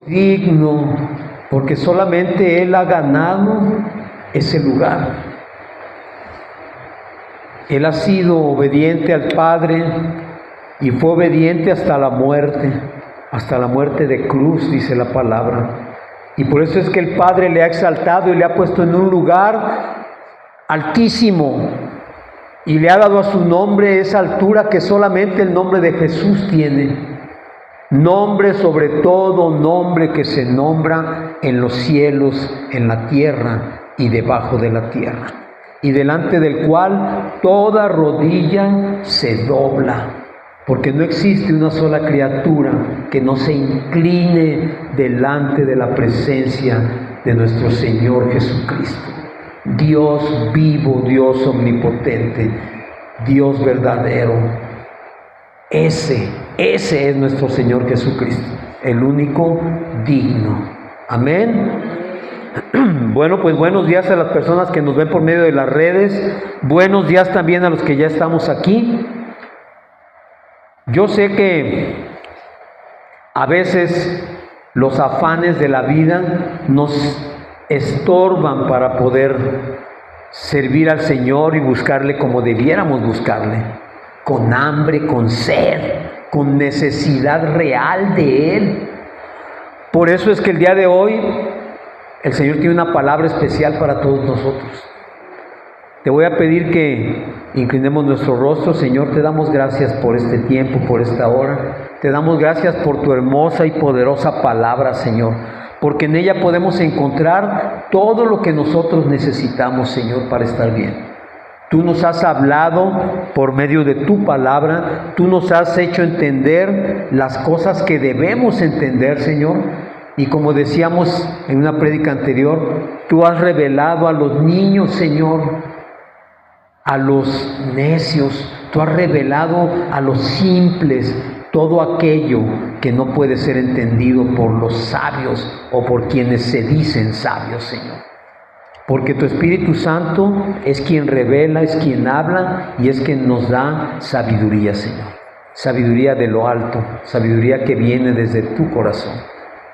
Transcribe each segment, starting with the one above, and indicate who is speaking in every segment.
Speaker 1: digno, porque solamente Él ha ganado ese lugar. Él ha sido obediente al Padre y fue obediente hasta la muerte de cruz, dice la palabra. Y por eso es que el Padre le ha exaltado y le ha puesto en un lugar altísimo y le ha dado a su nombre esa altura que solamente el nombre de Jesús tiene. Nombre sobre todo nombre que se nombra en los cielos, en la tierra y debajo de la tierra, y delante del cual toda rodilla se dobla, porque no existe una sola criatura que no se incline delante de la presencia de nuestro Señor Jesucristo. Dios vivo, Dios omnipotente, Dios verdadero. Ese es nuestro Señor Jesucristo, el único digno. Amén. Bueno, pues buenos días a las personas que nos ven por medio de las redes. Buenos días también a los que ya estamos aquí. Yo sé que a veces los afanes de la vida nos estorban para poder servir al Señor y buscarle como debiéramos buscarle, con hambre, con sed, con necesidad real de Él. Por eso es que el día de hoy el Señor tiene una palabra especial para todos nosotros. Te voy a pedir que inclinemos nuestro rostro. Señor, te damos gracias por este tiempo, por esta hora. Te damos gracias por tu hermosa y poderosa palabra, Señor, porque en ella podemos encontrar todo lo que nosotros necesitamos, Señor, para estar bien. Tú nos has hablado por medio de tu palabra, tú nos has hecho entender las cosas que debemos entender, Señor. Y como decíamos en una prédica anterior, tú has revelado a los niños, Señor, a los necios, tú has revelado a los simples todo aquello que no puede ser entendido por los sabios o por quienes se dicen sabios, Señor. Porque tu Espíritu Santo es quien revela, es quien habla y es quien nos da sabiduría, Señor. Sabiduría de lo alto, sabiduría que viene desde tu corazón.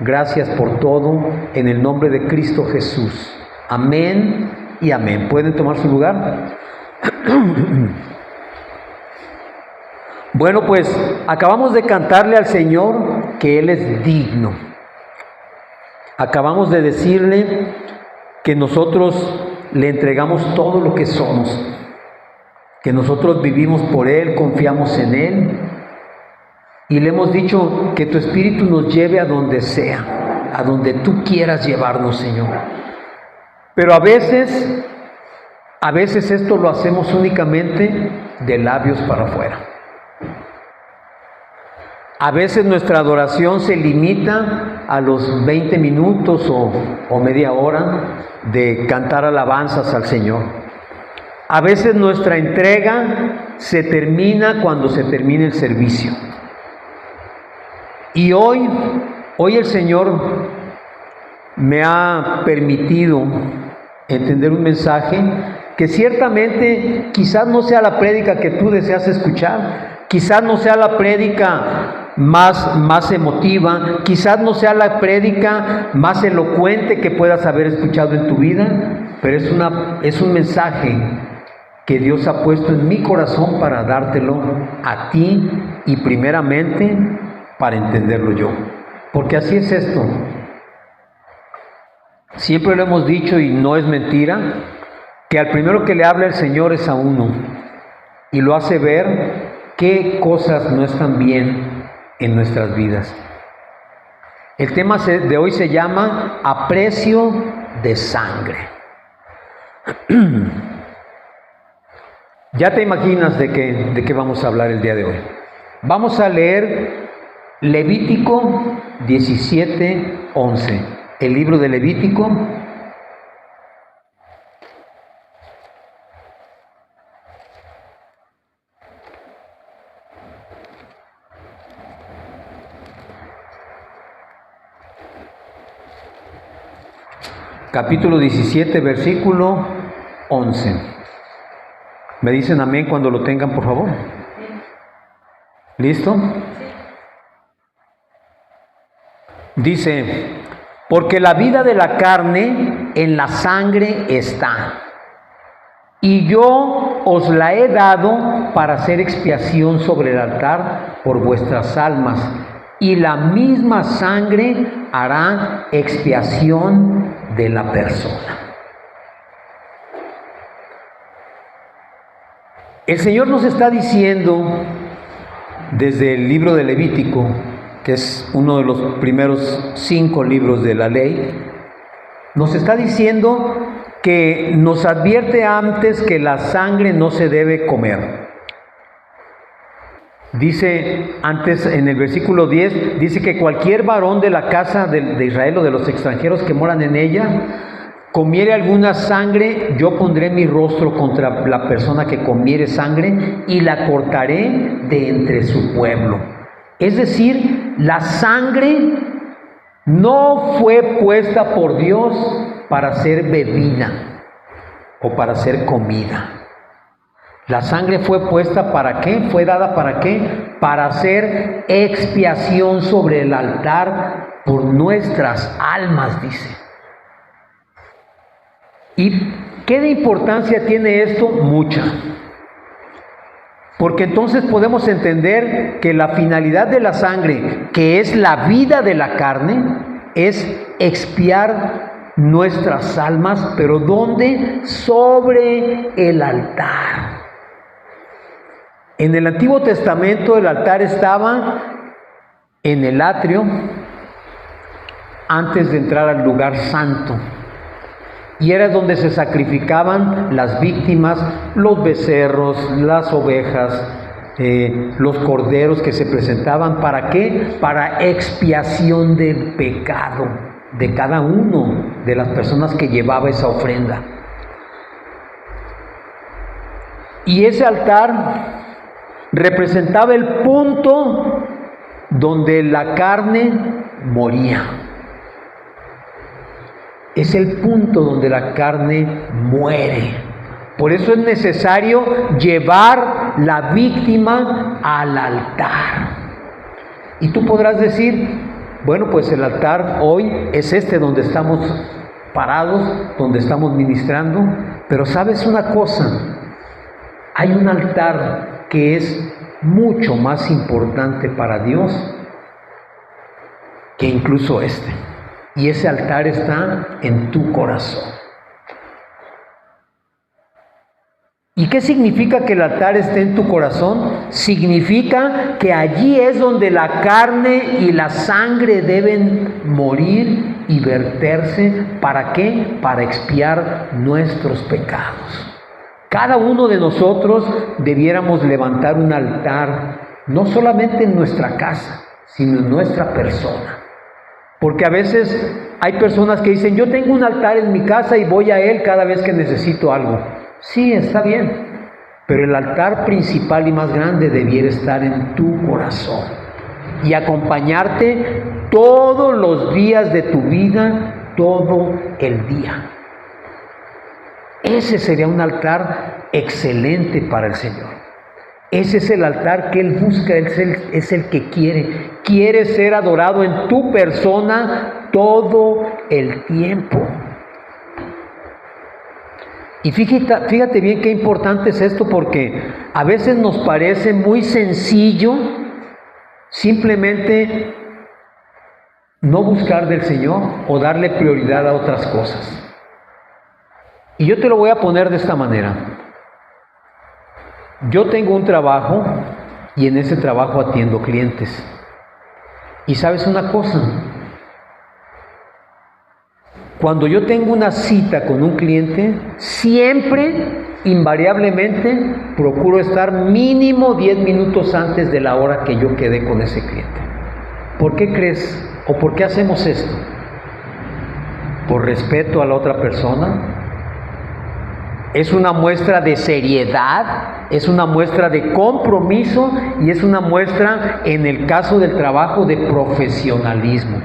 Speaker 1: Gracias por todo, en el nombre de Cristo Jesús. Amén y amén. ¿Pueden tomar su lugar? Bueno, pues acabamos de cantarle al Señor que Él es digno. Acabamos de decirle que nosotros le entregamos todo lo que somos, que nosotros vivimos por Él, confiamos en Él, y le hemos dicho que tu Espíritu nos lleve a donde sea, a donde tú quieras llevarnos, Señor. Pero a veces esto lo hacemos únicamente de labios para afuera. A veces nuestra adoración se limita a los 20 minutos o media hora de cantar alabanzas al Señor. A veces nuestra entrega se termina cuando se termina el servicio. Y hoy el Señor me ha permitido entender un mensaje que ciertamente quizás no sea la prédica que tú deseas escuchar, quizás no sea la prédica más emotiva, quizás no sea la prédica más elocuente que puedas haber escuchado en tu vida, pero es un mensaje que Dios ha puesto en mi corazón para dártelo a ti y primeramente para entenderlo yo. Porque así es esto. Siempre lo hemos dicho y no es mentira, que al primero que le habla el Señor es a uno y lo hace ver qué cosas no están bien en nuestras vidas. El tema de hoy se llama aprecio de sangre. Ya te imaginas de qué vamos a hablar el día de hoy. Vamos a leer Levítico 17:11. El libro de Levítico. Capítulo 17, versículo 11. ¿Me dicen amén cuando lo tengan, por favor? ¿Listo? Dice, porque la vida de la carne en la sangre está, y yo os la he dado para hacer expiación sobre el altar por vuestras almas, y la misma sangre hará expiación de la persona. El Señor nos está diciendo desde el libro de Levítico, que es uno de los primeros 5 libros de la ley, nos está diciendo que nos advierte antes que la sangre no se debe comer. Dice antes en el versículo 10, dice que cualquier varón de la casa de Israel o de los extranjeros que moran en ella, comiere alguna sangre, yo pondré mi rostro contra la persona que comiere sangre y la cortaré de entre su pueblo. Es decir, la sangre no fue puesta por Dios para ser bebida o para ser comida. La sangre fue puesta ¿para qué? Fue dada ¿para qué? Para hacer expiación sobre el altar por nuestras almas, dice. ¿Y qué de importancia tiene esto? Mucha. Porque entonces podemos entender que la finalidad de la sangre, que es la vida de la carne, es expiar nuestras almas, pero ¿dónde? Sobre el altar. En el Antiguo Testamento el altar estaba en el atrio antes de entrar al lugar santo. Y era donde se sacrificaban las víctimas, los becerros, las ovejas, los corderos que se presentaban. ¿Para qué? Para expiación del pecado de cada uno de las personas que llevaba esa ofrenda. Y ese altar representaba el punto donde la carne moría. Es el punto donde la carne muere. Por eso es necesario llevar la víctima al altar. Y tú podrás decir, bueno, pues el altar hoy es este donde estamos parados, donde estamos ministrando. Pero ¿sabes una cosa? Hay un altar que es mucho más importante para Dios que incluso este. Y ese altar está en tu corazón. ¿Y qué significa que el altar esté en tu corazón? Significa que allí es donde la carne y la sangre deben morir y verterse. ¿Para qué? Para expiar nuestros pecados. Cada uno de nosotros debiéramos levantar un altar, no solamente en nuestra casa, sino en nuestra persona. Porque a veces hay personas que dicen, yo tengo un altar en mi casa y voy a él cada vez que necesito algo. Sí, está bien, pero el altar principal y más grande debiera estar en tu corazón y acompañarte todos los días de tu vida, todo el día. Ese sería un altar excelente para el Señor. Ese es el altar que Él busca, es el que quiere. Quiere ser adorado en tu persona todo el tiempo. Y fíjate bien qué importante es esto, porque a veces nos parece muy sencillo simplemente no buscar del Señor o darle prioridad a otras cosas. Y yo te lo voy a poner de esta manera. Yo tengo un trabajo y en ese trabajo atiendo clientes. Y ¿sabes una cosa? Cuando yo tengo una cita con un cliente, siempre, invariablemente, procuro estar mínimo 10 minutos antes de la hora que yo quedé con ese cliente. ¿Por qué crees o por qué hacemos esto? ¿Por respeto a la otra persona? Es una muestra de seriedad, es una muestra de compromiso y es una muestra, en el caso del trabajo, de profesionalismo.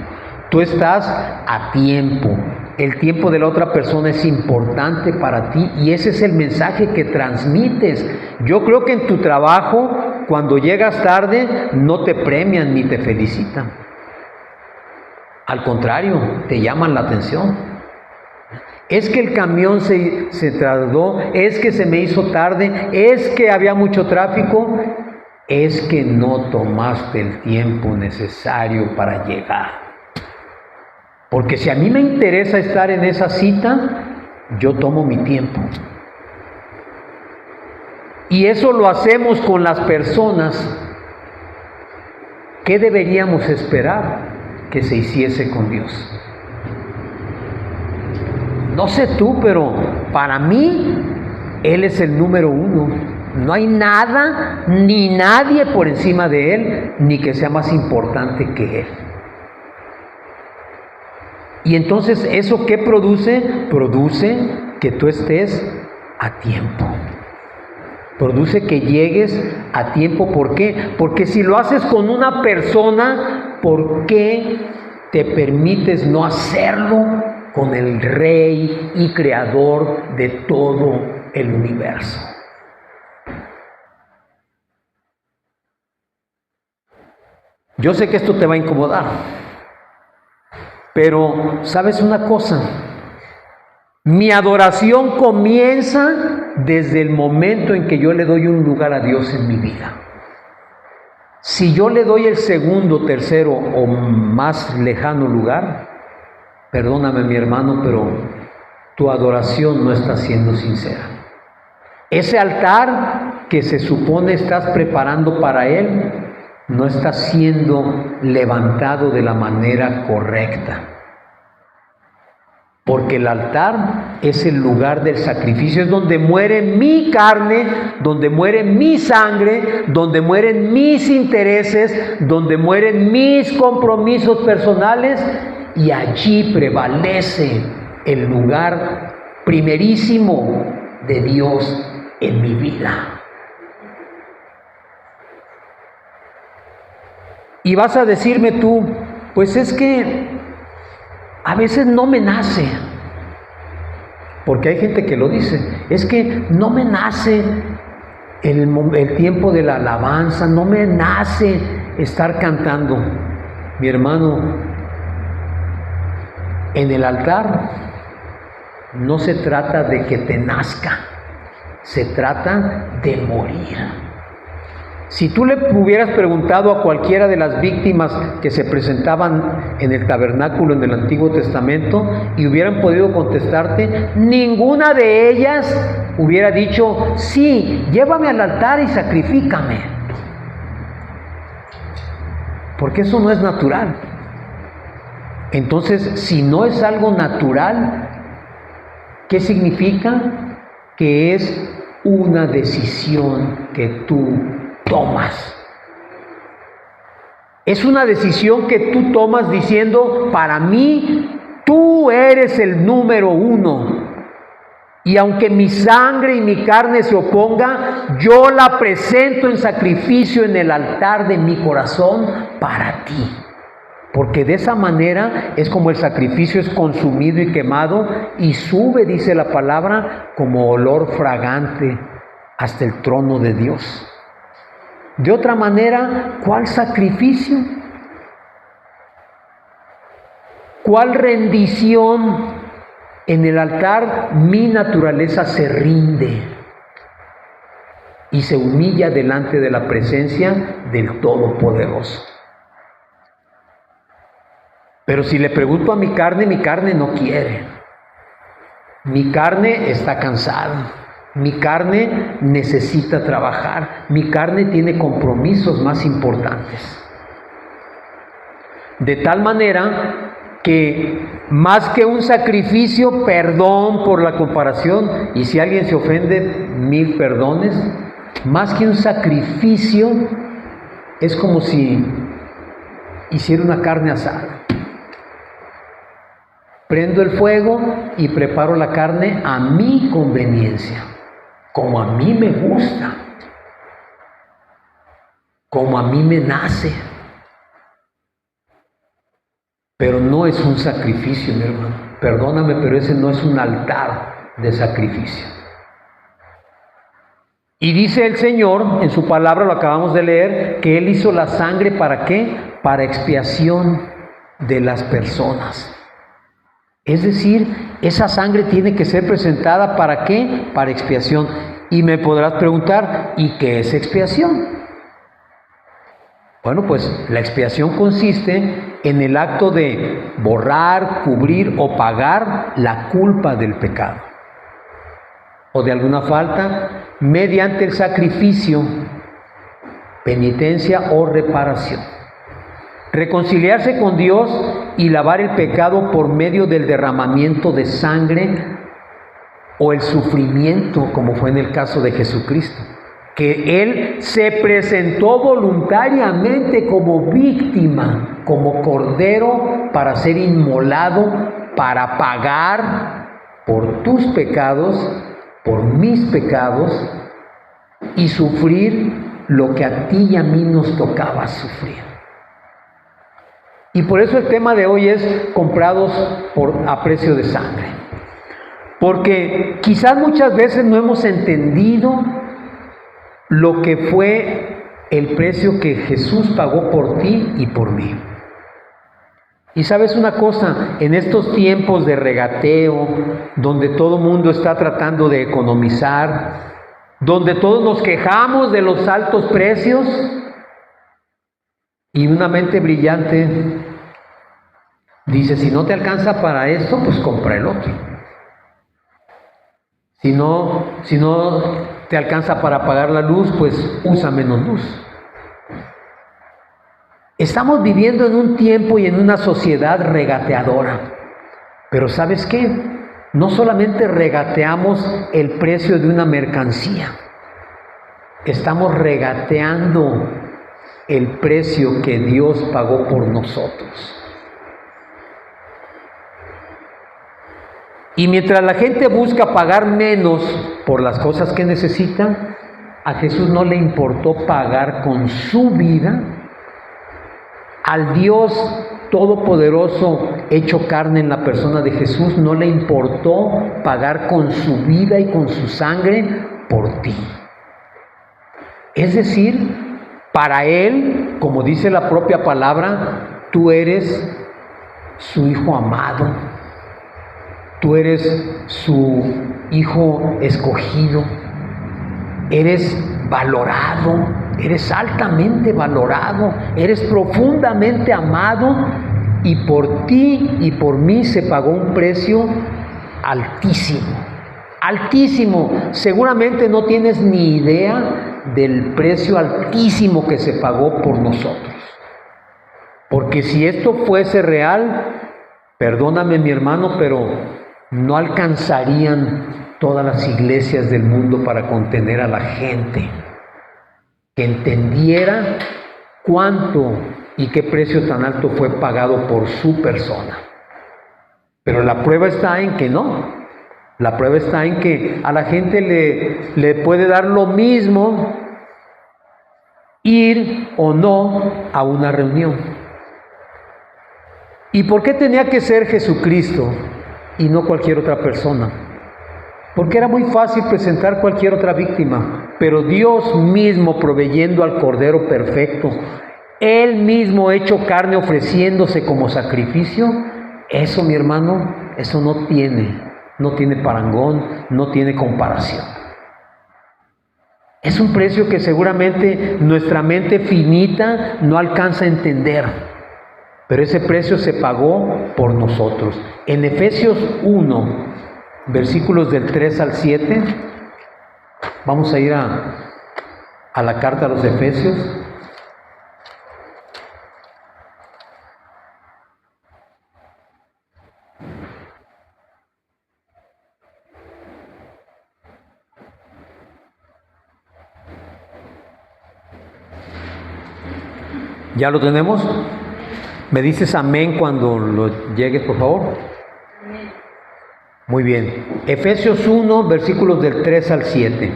Speaker 1: Tú estás a tiempo. El tiempo de la otra persona es importante para ti y ese es el mensaje que transmites. Yo creo que en tu trabajo, cuando llegas tarde, no te premian ni te felicitan. Al contrario, te llaman la atención. Es que el camión se tardó, es que se me hizo tarde, es que había mucho tráfico, es que no tomaste el tiempo necesario para llegar. Porque si a mí me interesa estar en esa cita, yo tomo mi tiempo. Y eso lo hacemos con las personas. ¿Qué deberíamos esperar que se hiciese con Dios? No sé tú, pero para mí Él es el número uno. No hay nada ni nadie por encima de Él, ni que sea más importante que Él. Y entonces, ¿eso qué produce? Produce que tú estés a tiempo. Produce que llegues a tiempo. ¿Por qué? Porque si lo haces con una persona, ¿por qué te permites no hacerlo con el Rey y Creador de todo el universo? Yo sé que esto te va a incomodar, pero ¿sabes una cosa? Mi adoración comienza desde el momento en que yo le doy un lugar a Dios en mi vida. Si yo le doy el segundo, tercero o más lejano lugar, perdóname mi hermano, pero tu adoración no está siendo sincera. Ese altar que se supone estás preparando para Él, no está siendo levantado de la manera correcta. Porque el altar es el lugar del sacrificio, es donde muere mi carne, donde muere mi sangre, donde mueren mis intereses, donde mueren mis compromisos personales, y allí prevalece el lugar primerísimo de Dios en mi vida. Y vas a decirme tú, pues es que a veces no me nace, porque hay gente que lo dice, es que no me nace el tiempo de la alabanza, no me nace estar cantando. Mi hermano, en el altar no se trata de que te nazca, se trata de morir. Si tú le hubieras preguntado a cualquiera de las víctimas que se presentaban en el tabernáculo en el Antiguo Testamento y hubieran podido contestarte, ninguna de ellas hubiera dicho, sí, llévame al altar y sacrifícame. Porque eso no es natural. Entonces, si no es algo natural, ¿qué significa? Que es una decisión que tú tomas. Es una decisión que tú tomas diciendo, para mí, tú eres el número uno. Y aunque mi sangre y mi carne se oponga, yo la presento en sacrificio en el altar de mi corazón para ti. Porque de esa manera es como el sacrificio es consumido y quemado y sube, dice la palabra, como olor fragante hasta el trono de Dios. De otra manera, ¿cuál sacrificio? ¿Cuál rendición? En el altar mi naturaleza se rinde y se humilla delante de la presencia del Todopoderoso. Pero si le pregunto a mi carne no quiere. Mi carne está cansada. Mi carne necesita trabajar. Mi carne tiene compromisos más importantes. De tal manera que más que un sacrificio, perdón por la comparación, y si alguien se ofende, 1000 perdones, más que un sacrificio, es como si hiciera una carne asada. Prendo el fuego y preparo la carne a mi conveniencia, como a mí me gusta, como a mí me nace. Pero no es un sacrificio, mi hermano. Perdóname, pero ese no es un altar de sacrificio. Y dice el Señor, en su palabra, lo acabamos de leer, que Él hizo la sangre ¿para qué? Para expiación, de las personas. Es decir, esa sangre tiene que ser presentada ¿para qué? Para expiación. Y me podrás preguntar, ¿y qué es expiación? Bueno, pues la expiación consiste en el acto de borrar, cubrir o pagar la culpa del pecado o de alguna falta mediante el sacrificio, penitencia o reparación. Reconciliarse con Dios y lavar el pecado por medio del derramamiento de sangre o el sufrimiento, como fue en el caso de Jesucristo, que Él se presentó voluntariamente como víctima, como cordero para ser inmolado, para pagar por tus pecados, por mis pecados, y sufrir lo que a ti y a mí nos tocaba sufrir. Y por eso el tema de hoy es comprados a precio de sangre. Porque quizás muchas veces no hemos entendido lo que fue el precio que Jesús pagó por ti y por mí. Y sabes una cosa, en estos tiempos de regateo, donde todo el mundo está tratando de economizar, donde todos nos quejamos de los altos precios, y una mente brillante dice, si no te alcanza para esto, pues compra el otro. Si no te alcanza para pagar la luz, pues usa menos luz. Estamos viviendo en un tiempo y en una sociedad regateadora. Pero ¿sabes qué? No solamente regateamos el precio de una mercancía, estamos regateando el precio que Dios pagó por nosotros. Y mientras la gente busca pagar menos por las cosas que necesita, a Jesús no le importó pagar con su vida. Al Dios Todopoderoso hecho carne en la persona de Jesús no le importó pagar con su vida y con su sangre por ti. Es decir, para Él, como dice la propia palabra, tú eres su hijo amado. Tú eres su hijo escogido, eres valorado, eres altamente valorado, eres profundamente amado, y por ti y por mí se pagó un precio altísimo, altísimo. Seguramente no tienes ni idea del precio altísimo que se pagó por nosotros. Porque si esto fuese real, perdóname mi hermano, pero no alcanzarían todas las iglesias del mundo para contener a la gente que entendiera cuánto y qué precio tan alto fue pagado por su persona. Pero la prueba está en que no. La prueba está en que a la gente le puede dar lo mismo ir o no a una reunión. ¿Y por qué tenía que ser Jesucristo y no cualquier otra persona? Porque era muy fácil presentar cualquier otra víctima, pero Dios mismo proveyendo al Cordero perfecto, Él mismo hecho carne ofreciéndose como sacrificio, eso, mi hermano, eso no tiene parangón, no tiene comparación. Es un precio que seguramente nuestra mente finita no alcanza a entender, pero ese precio se pagó por nosotros. En Efesios 1, versículos del 3 al 7, vamos a ir a la carta a los Efesios. ¿Ya lo tenemos? ¿Me dices amén cuando lo llegues, por favor? Amén. Muy bien. Efesios 1, versículos del 3 al 7.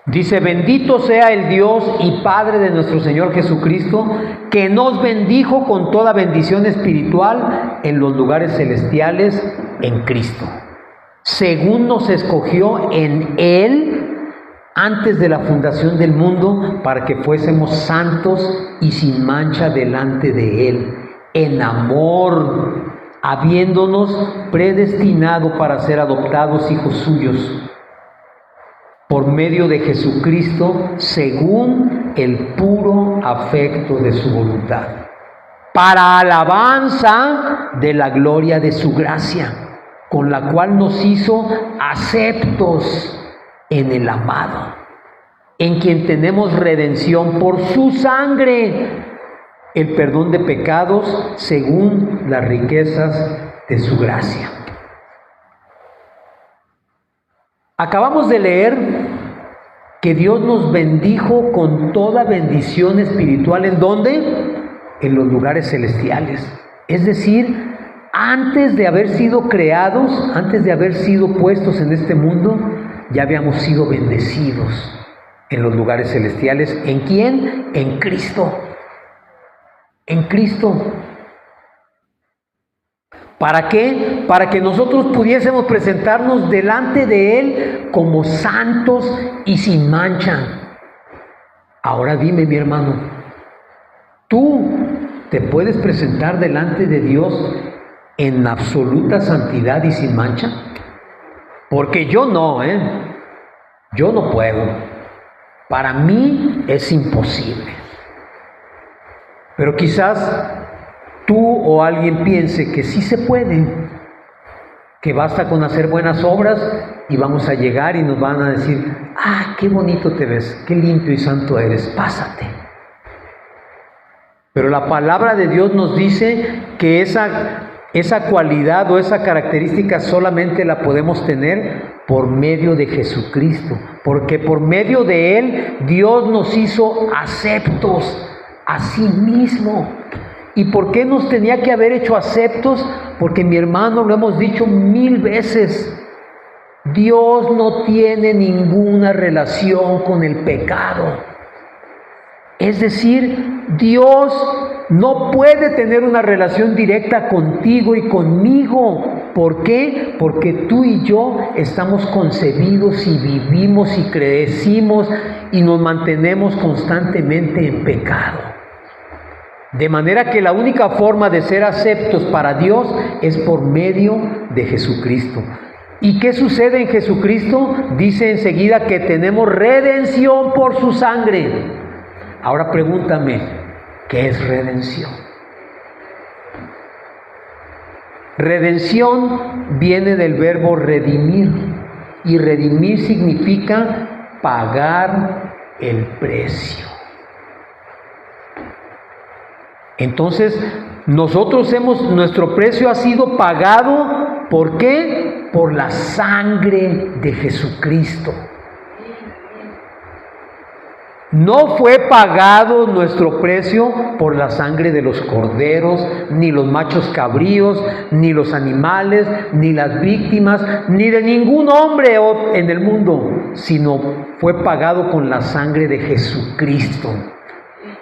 Speaker 1: Dice, bendito sea el Dios y Padre de nuestro Señor Jesucristo, que nos bendijo con toda bendición espiritual en los lugares celestiales en Cristo, según nos escogió en Él antes de la fundación del mundo, para que fuésemos santos y sin mancha delante de Él, en amor, habiéndonos predestinado para ser adoptados hijos suyos, por medio de Jesucristo, según el puro afecto de su voluntad, para alabanza de la gloria de su gracia, con la cual nos hizo aceptos en el amado, en quien tenemos redención por su sangre, el perdón de pecados según las riquezas de su gracia. Acabamos de leer que Dios nos bendijo con toda bendición espiritual. ¿En dónde? En los lugares celestiales. Es decir, antes de haber sido creados, antes de haber sido puestos en este mundo, ya habíamos sido bendecidos en los lugares celestiales. ¿En quién? En Cristo. En Cristo. ¿Para qué? Para que nosotros pudiésemos presentarnos delante de Él como santos y sin mancha. Ahora dime, mi hermano, ¿tú te puedes presentar delante de Dios en absoluta santidad y sin mancha? Porque yo no, yo no puedo. Para mí es imposible. Pero quizás tú o alguien piense que sí se puede, que basta con hacer buenas obras y vamos a llegar y nos van a decir: ¡ah, qué bonito te ves, qué limpio y santo eres, pásate! Pero la palabra de Dios nos dice que esa cualidad o esa característica solamente la podemos tener por medio de Jesucristo, porque por medio de Él Dios nos hizo aceptos a sí mismo. ¿Y por qué nos tenía que haber hecho aceptos? Porque, mi hermano, lo hemos dicho 1000 veces, Dios no tiene ninguna relación con el pecado. Es decir, Dios no puede tener una relación directa contigo y conmigo. ¿Por qué? Porque tú y yo estamos concebidos y vivimos y crecimos y nos mantenemos constantemente en pecado. De manera que la única forma de ser aceptos para Dios es por medio de Jesucristo. ¿Y qué sucede en Jesucristo? Dice enseguida que tenemos redención por su sangre. Ahora pregúntame, ¿qué es redención? Redención viene del verbo redimir, y redimir significa pagar el precio. Entonces, nuestro precio ha sido pagado, ¿por qué? Por la sangre de Jesucristo. No fue pagado nuestro precio por la sangre de los corderos, ni los machos cabríos, ni los animales, ni las víctimas, ni de ningún hombre en el mundo, sino fue pagado con la sangre de Jesucristo,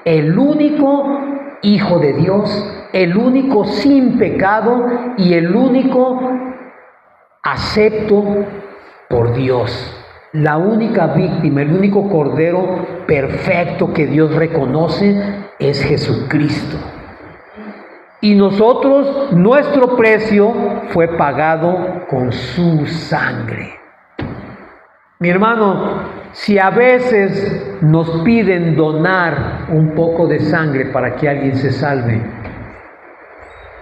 Speaker 1: el único Hijo de Dios, el único sin pecado y el único acepto por Dios. La única víctima, el único cordero perfecto que Dios reconoce es Jesucristo. Y nosotros, nuestro precio fue pagado con su sangre. Mi hermano, si a veces nos piden donar un poco de sangre para que alguien se salve,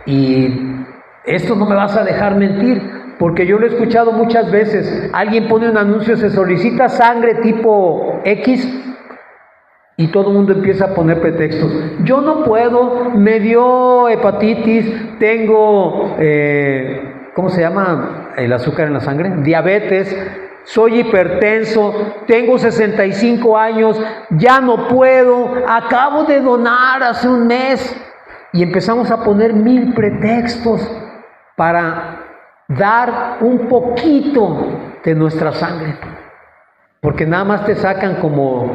Speaker 1: y esto no me vas a dejar mentir, porque yo lo he escuchado muchas veces, alguien pone un anuncio, se solicita sangre tipo X, y todo el mundo empieza a poner pretextos. Yo no puedo, me dio hepatitis, tengo, ¿cómo se llama el azúcar en la sangre? Diabetes, soy hipertenso, tengo 65 años, ya no puedo, acabo de donar hace un mes. Y empezamos a poner 1000 pretextos para dar un poquito de nuestra sangre. Porque nada más te sacan como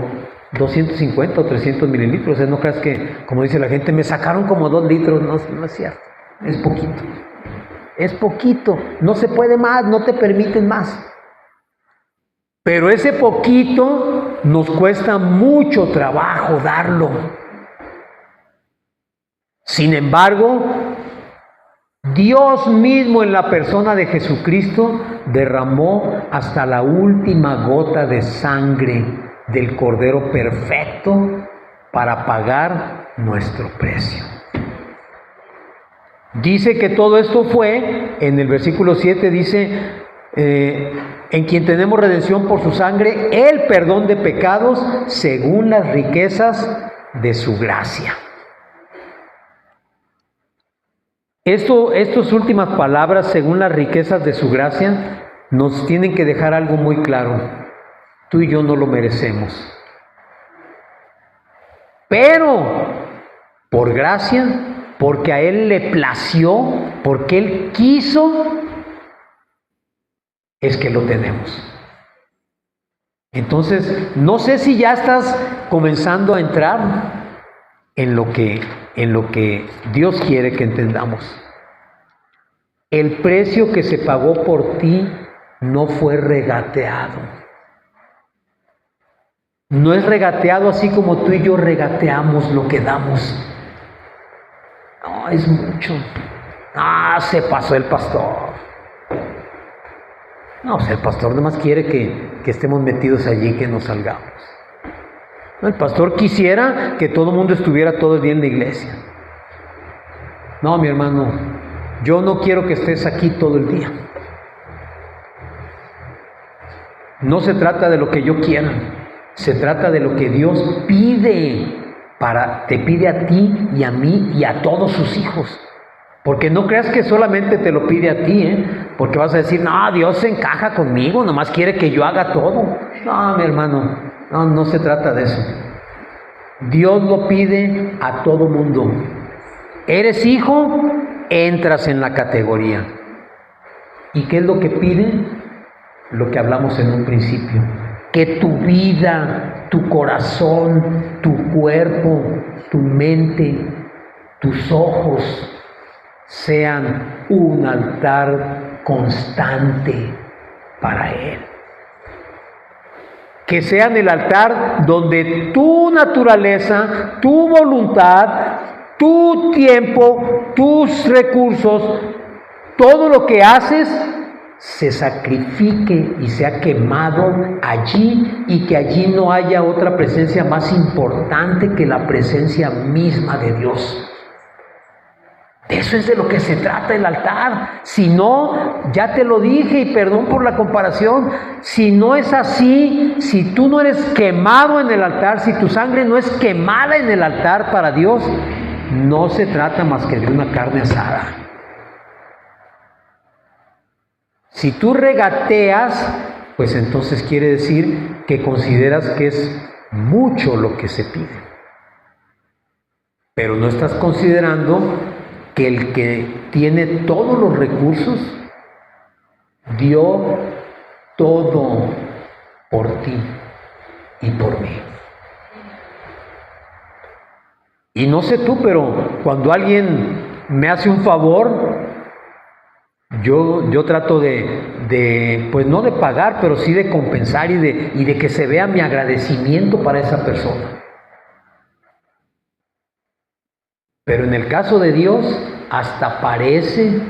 Speaker 1: 250 o 300 mililitros. No creas que, como dice la gente, me sacaron como 2 litros. No es cierto, es poquito. Es poquito, no se puede más, no te permiten más. Pero ese poquito nos cuesta mucho trabajo darlo. Sin embargo, Dios mismo en la persona de Jesucristo derramó hasta la última gota de sangre del Cordero perfecto para pagar nuestro precio. Dice que todo esto fue, en el versículo 7 dice, en quien tenemos redención por su sangre, el perdón de pecados según las riquezas de su gracia. Estas últimas palabras, según las riquezas de su gracia, nos tienen que dejar algo muy claro. Tú y yo no lo merecemos. Pero, por gracia, porque a Él le plació, porque Él quiso, es que lo tenemos. Entonces, no sé si ya estás comenzando a entrar en lo que Dios quiere que entendamos. El precio que se pagó por ti no fue regateado. No es regateado así como tú y yo regateamos lo que damos. No, es mucho. Se pasó el pastor. No, el pastor nada más quiere que estemos metidos allí, que nos salgamos. El pastor quisiera que todo el mundo estuviera todo el día en la iglesia. No, mi hermano, yo no quiero que estés aquí todo el día. No se trata de lo que yo quiera, se trata de lo que Dios pide, te pide a ti y a mí y a todos sus hijos. Porque no creas que solamente te lo pide a ti, porque vas a decir, no, Dios se encaja conmigo, nomás quiere que yo haga todo. No, mi hermano, no se trata de eso. Dios lo pide a todo mundo. ¿Eres hijo? Entras en la categoría. ¿Y qué es lo que pide? Lo que hablamos en un principio. Que tu vida, tu corazón, tu cuerpo, tu mente, tus ojos sean un altar constante para Él. Que sean el altar donde tu naturaleza, tu voluntad, tu tiempo, tus recursos, todo lo que haces se sacrifique y sea quemado allí, y que allí no haya otra presencia más importante que la presencia misma de Dios. De eso es de lo que se trata el altar. Si no, ya te lo dije y perdón por la comparación, si no es así, si tú no eres quemado en el altar, si tu sangre no es quemada en el altar para Dios, no se trata más que de una carne asada. Si tú regateas, pues entonces quiere decir que consideras que es mucho lo que se pide. Pero no estás considerando que el que tiene todos los recursos dio todo por ti y por mí. Y no sé tú, pero cuando alguien me hace un favor, yo trato de pues no de pagar, pero sí de compensar y de que se vea mi agradecimiento para esa persona. Pero en el caso de Dios, hasta parece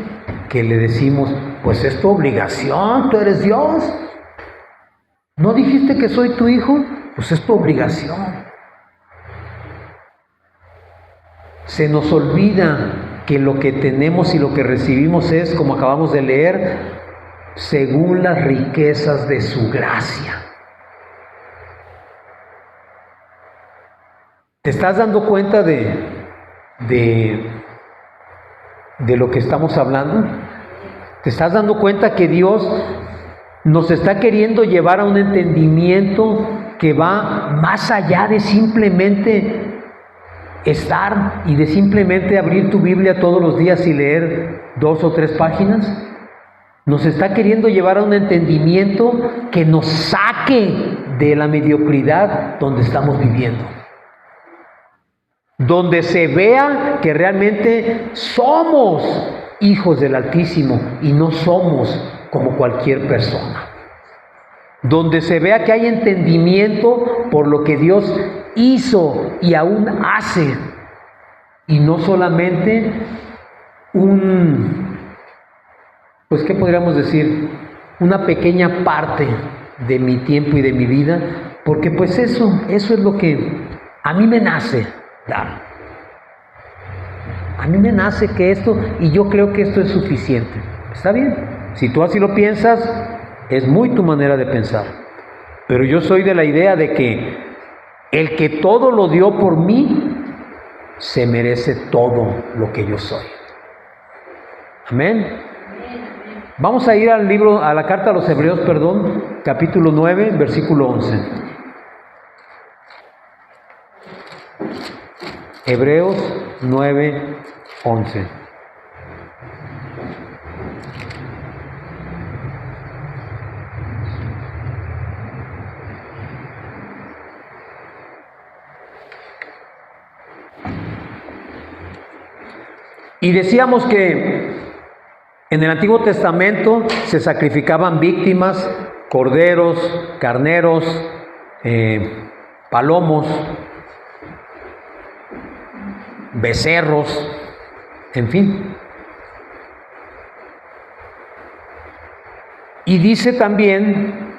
Speaker 1: que le decimos, pues es tu obligación, tú eres Dios. ¿No dijiste que soy tu hijo? Pues es tu obligación. Se nos olvida que lo que tenemos y lo que recibimos es, como acabamos de leer, según las riquezas de su gracia. ¿Te estás dando cuenta de lo que estamos hablando? ¿Te estás dando cuenta que Dios nos está queriendo llevar a un entendimiento que va más allá de simplemente estar y de simplemente abrir tu Biblia todos los días y leer 2 o 3 páginas? Nos está queriendo llevar a un entendimiento que nos saque de la mediocridad donde estamos viviendo, donde se vea que realmente somos hijos del Altísimo y no somos como cualquier persona, donde se vea que hay entendimiento por lo que Dios hizo y aún hace, y no solamente pues ¿qué podríamos decir? Una pequeña parte de mi tiempo y de mi vida, porque pues eso es lo que a mí me nace dar. A mí me nace que esto, y yo creo que esto es suficiente. Está bien, si tú así lo piensas, es muy tu manera de pensar. Pero yo soy de la idea de que el que todo lo dio por mí, se merece todo lo que yo soy. Amén. Vamos a ir a la carta a los Hebreos, capítulo 9, versículo 11. Hebreos 9, 11. Y decíamos que en el Antiguo Testamento se sacrificaban víctimas, corderos, carneros, palomos, becerros, en fin. Y dice también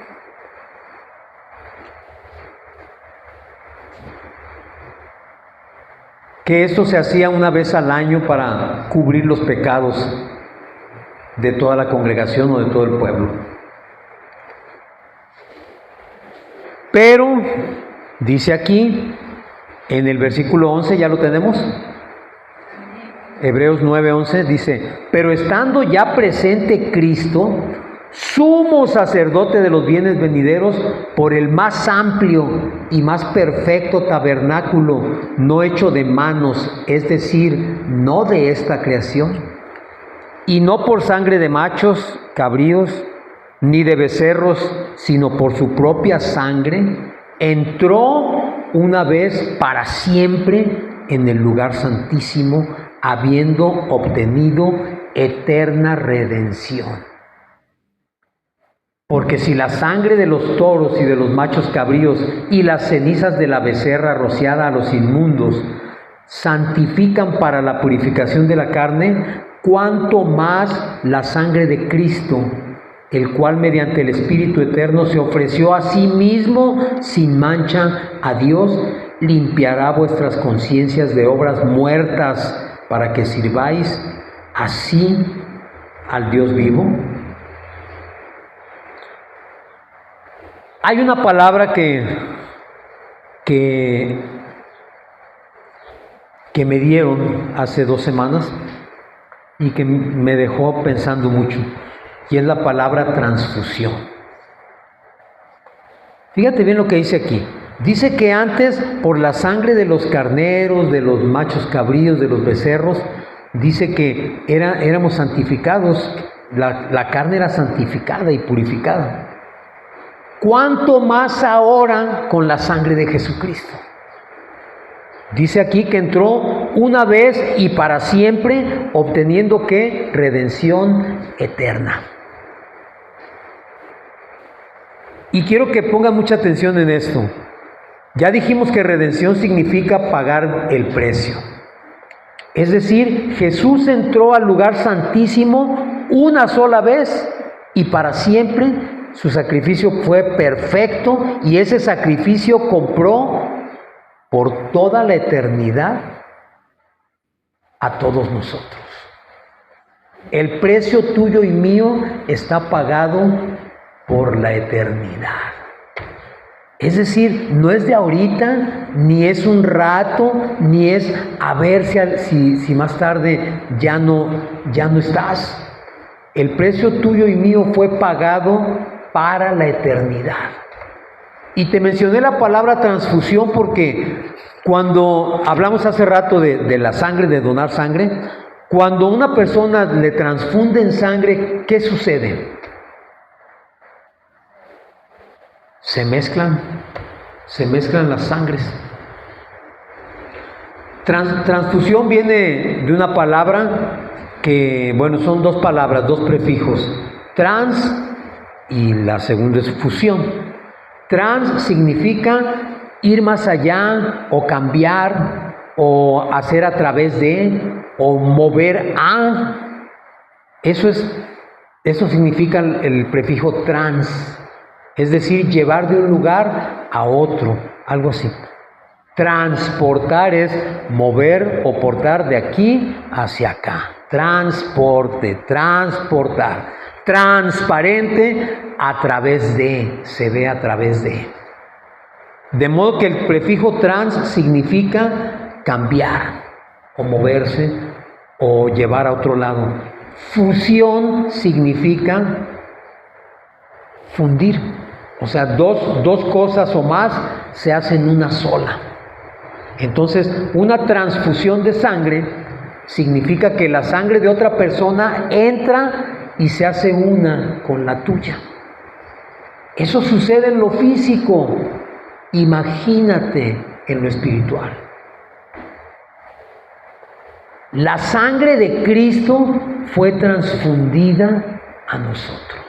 Speaker 1: que esto se hacía una vez al año para cubrir los pecados de toda la congregación o de todo el pueblo. Pero, dice aquí, en el versículo 11, ¿ya lo tenemos? Hebreos 9:11 dice: pero estando ya presente Cristo, sumo sacerdote de los bienes venideros, por el más amplio y más perfecto tabernáculo, no hecho de manos, es decir, no de esta creación, y no por sangre de machos, cabríos, ni de becerros, sino por su propia sangre, entró una vez para siempre en el lugar santísimo, habiendo obtenido eterna redención. Porque si la sangre de los toros y de los machos cabríos y las cenizas de la becerra rociada a los inmundos santifican para la purificación de la carne, cuánto más la sangre de Cristo, el cual mediante el Espíritu Eterno se ofreció a sí mismo sin mancha a Dios, limpiará vuestras conciencias de obras muertas para que sirváis así al Dios vivo. Hay una palabra que me dieron hace 2 semanas y que me dejó pensando mucho, y es la palabra transfusión. Fíjate bien lo que dice aquí. Dice que antes, por la sangre de los carneros, de los machos cabríos, de los becerros, dice que éramos santificados, la carne era santificada y purificada. ¿Cuánto más ahora con la sangre de Jesucristo? Dice aquí que entró una vez y para siempre, obteniendo ¿qué? Redención eterna. Y quiero que pongan mucha atención en esto. Ya dijimos que redención significa pagar el precio. Es decir, Jesús entró al lugar santísimo una sola vez y para siempre. Su sacrificio fue perfecto y ese sacrificio compró por toda la eternidad a todos nosotros. El precio tuyo y mío está pagado por la eternidad. Es decir, no es de ahorita, ni es un rato, ni es a ver si más tarde ya no estás. El precio tuyo y mío fue pagado para la eternidad. Y te mencioné la palabra transfusión porque cuando hablamos hace rato de la sangre, de donar sangre, cuando una persona le transfunden sangre, ¿qué sucede? Se mezclan las sangres. Transfusión viene de una palabra que, son 2 palabras, 2 prefijos, trans y la segunda es fusión. Trans significa ir más allá o cambiar, o hacer a través de, o mover a. Eso significa el prefijo trans, es decir, llevar de un lugar a otro, algo así. Transportar es mover o portar de aquí hacia acá. Transporte, transportar. Transparente, a través de, se ve a través de. De modo que el prefijo trans significa cambiar, o moverse, o llevar a otro lado. Fusión significa fundir. O sea, dos cosas o más se hacen una sola. Entonces, una transfusión de sangre significa que la sangre de otra persona entra y se hace una con la tuya. Eso sucede en lo físico. Imagínate en lo espiritual. La sangre de Cristo fue transfundida a nosotros.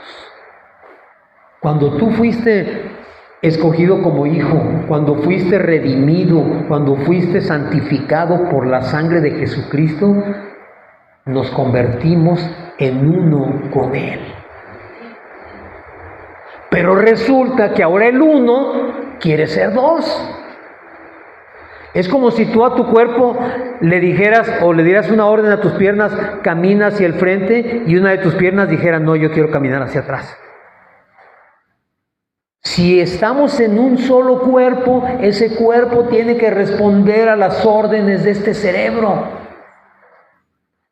Speaker 1: Cuando tú fuiste escogido como hijo, cuando fuiste redimido, cuando fuiste santificado por la sangre de Jesucristo, nos convertimos en uno con Él. Pero resulta que ahora el uno quiere ser dos. Es como si tú a tu cuerpo le dijeras o le dieras una orden a tus piernas, camina hacia el frente, y una de tus piernas dijera, no, yo quiero caminar hacia atrás. Si estamos en un solo cuerpo, ese cuerpo tiene que responder a las órdenes de este cerebro.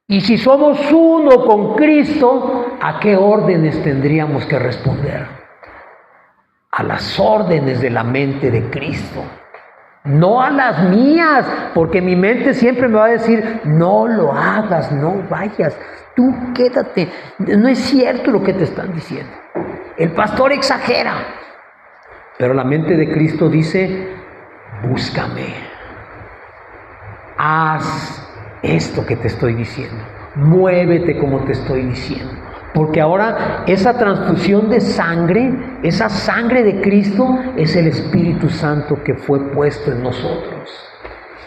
Speaker 1: Y si somos uno con Cristo, ¿a qué órdenes tendríamos que responder? A las órdenes de la mente de Cristo. No a las mías, porque mi mente siempre me va a decir, no lo hagas, no vayas, tú quédate. No es cierto lo que te están diciendo. El pastor exagera. Pero la mente de Cristo dice, búscame. Haz esto que te estoy diciendo. Muévete como te estoy diciendo. Porque ahora esa transfusión de sangre, esa sangre de Cristo, es el Espíritu Santo que fue puesto en nosotros.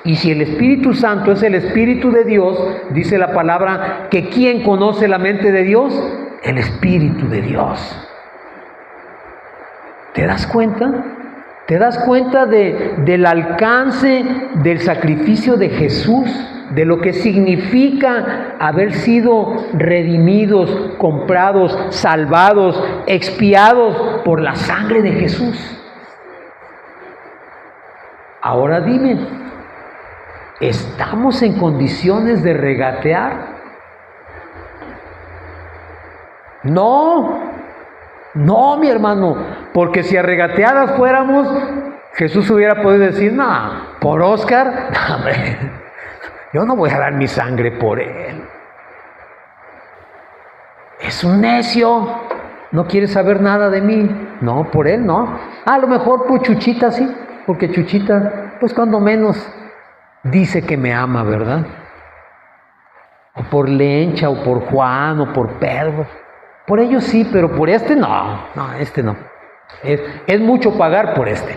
Speaker 1: Y si el Espíritu Santo es el Espíritu de Dios, dice la palabra que ¿quién conoce la mente de Dios? El Espíritu de Dios. ¿Te das cuenta? ¿Te das cuenta del alcance del sacrificio de Jesús? De lo que significa haber sido redimidos, comprados, salvados, expiados por la sangre de Jesús. Ahora dime, ¿estamos en condiciones de regatear? No, mi hermano, porque si a regateadas fuéramos, Jesús hubiera podido decir, no, por Óscar, hombre, yo no voy a dar mi sangre por él. Es un necio, no quiere saber nada de mí. No, por él no. A lo mejor por Chuchita sí, porque Chuchita, pues cuando menos dice que me ama, ¿verdad? O por Lencha, o por Juan, o por Pedro. Por ellos sí, pero por este no, este no. Es mucho pagar por este.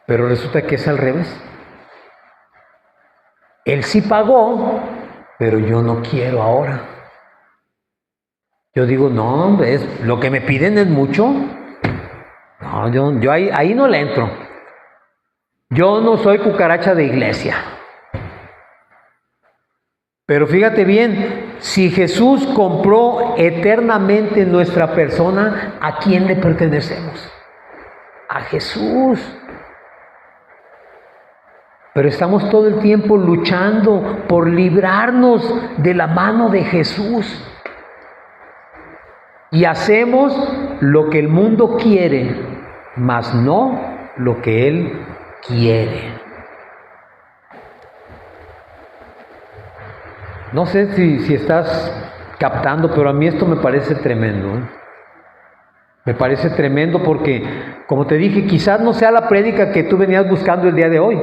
Speaker 1: Pero resulta que es al revés. Él sí pagó, pero yo no quiero ahora. Yo digo, no, hombre, lo que me piden es mucho. No, yo ahí no le entro. Yo no soy cucaracha de iglesia. Pero fíjate bien, si Jesús compró eternamente nuestra persona, ¿a quién le pertenecemos? A Jesús. Pero estamos todo el tiempo luchando por librarnos de la mano de Jesús. Y hacemos lo que el mundo quiere, mas no lo que Él quiere. No sé si estás captando, pero a mí esto me parece tremendo. Me parece tremendo porque, como te dije, quizás no sea la prédica que tú venías buscando el día de hoy.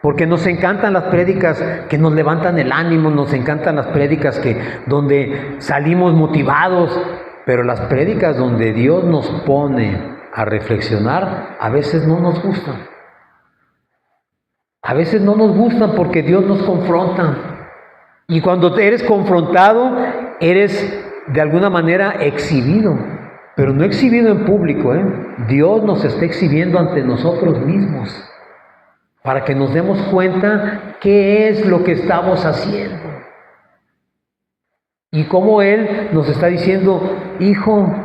Speaker 1: Porque nos encantan las prédicas que nos levantan el ánimo, nos encantan las prédicas donde salimos motivados, pero las prédicas donde Dios nos pone a reflexionar, a veces no nos gustan. A veces no nos gustan porque Dios nos confronta. Y cuando eres confrontado, eres de alguna manera exhibido. Pero no exhibido en público, Dios nos está exhibiendo ante nosotros mismos. Para que nos demos cuenta qué es lo que estamos haciendo. Y cómo Él nos está diciendo, hijo,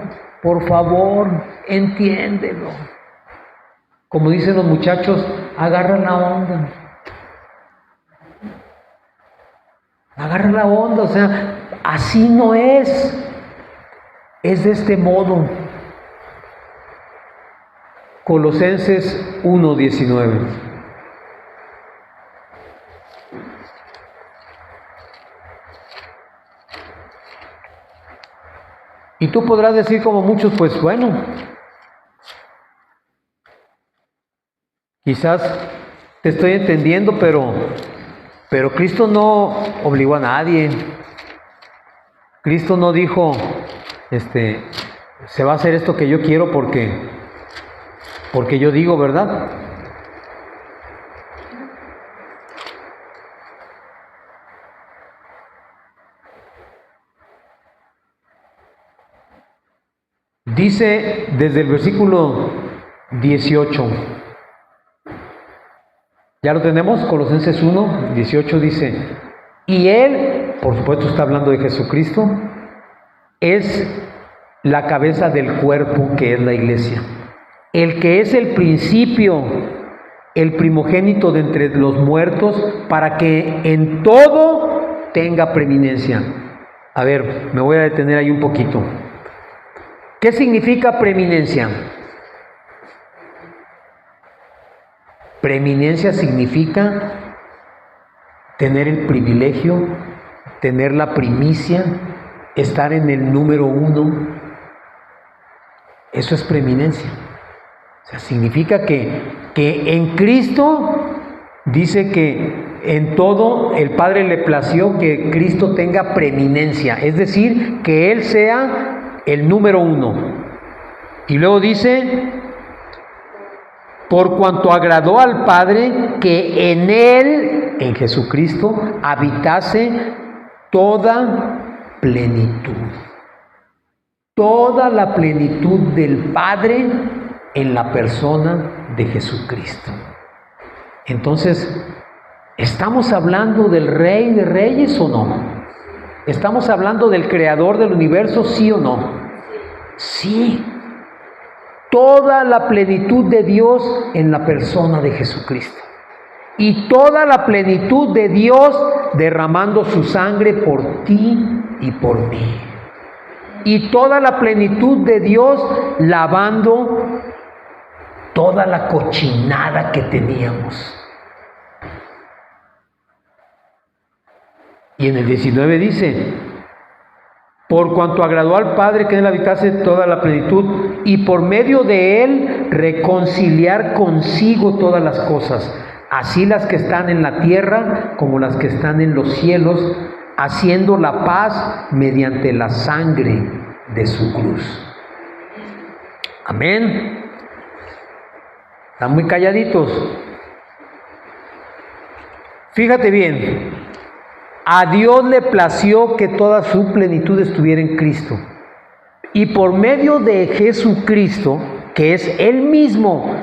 Speaker 1: por favor, entiéndelo. Como dicen los muchachos, agarra la onda. Agarra la onda, o sea, así no es. Es de este modo. Colosenses 1:19. Y tú podrás decir como muchos, pues bueno, quizás te estoy entendiendo, pero Cristo no obligó a nadie. Cristo no dijo, se va a hacer esto que yo quiero porque yo digo, ¿verdad? Dice desde el versículo 18, ¿ya lo tenemos? Colosenses 1:18 dice, y Él, por supuesto está hablando de Jesucristo, es la cabeza del cuerpo que es la iglesia, el que es el principio, el primogénito de entre los muertos, para que en todo tenga preeminencia. A ver, me voy a detener ahí un poquito. ¿Qué significa preeminencia? Preeminencia significa tener el privilegio, tener la primicia, estar en el número 1. Eso es preeminencia. O sea, significa que en Cristo, dice que en todo el Padre le plació que Cristo tenga preeminencia, es decir, que Él sea el número 1. Y luego dice, por cuanto agradó al Padre que en Él, en Jesucristo, habitase toda plenitud. Toda la plenitud del Padre en la persona de Jesucristo. Entonces, ¿estamos hablando del Rey de Reyes o no? ¿Estamos hablando del Creador del universo, sí o no? Sí. Toda la plenitud de Dios en la persona de Jesucristo. Y toda la plenitud de Dios derramando su sangre por ti y por mí. Y toda la plenitud de Dios lavando toda la cochinada que teníamos. Y en el 19 dice, por cuanto agradó al Padre que en Él habitase toda la plenitud, y por medio de Él reconciliar consigo todas las cosas, así las que están en la tierra como las que están en los cielos, haciendo la paz mediante la sangre de su cruz. Amén. Están muy calladitos. Fíjate bien. A Dios le plació que toda su plenitud estuviera en Cristo. Y por medio de Jesucristo, que es Él mismo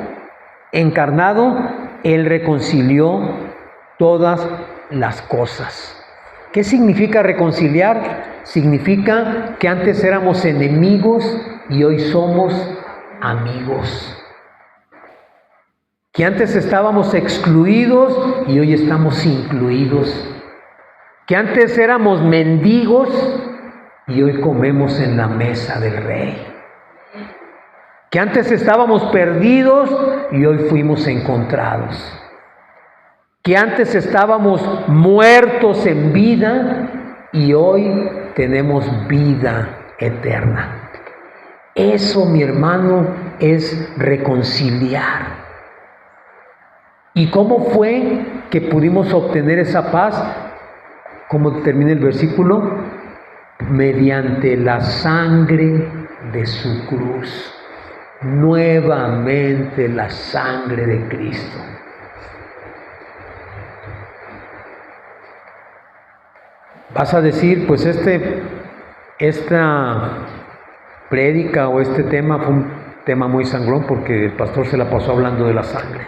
Speaker 1: encarnado, Él reconcilió todas las cosas. ¿Qué significa reconciliar? Significa que antes éramos enemigos y hoy somos amigos. Que antes estábamos excluidos y hoy estamos incluidos. Que antes éramos mendigos y hoy comemos en la mesa del Rey. Que antes estábamos perdidos y hoy fuimos encontrados. Que antes estábamos muertos en vida y hoy tenemos vida eterna. Eso, mi hermano, es reconciliar. ¿Y cómo fue que pudimos obtener esa paz? ¿Cómo termina el versículo? Mediante la sangre de su cruz. Nuevamente la sangre de Cristo. Vas a decir, pues esta prédica o este tema fue un tema muy sangrón porque el pastor se la pasó hablando de la sangre.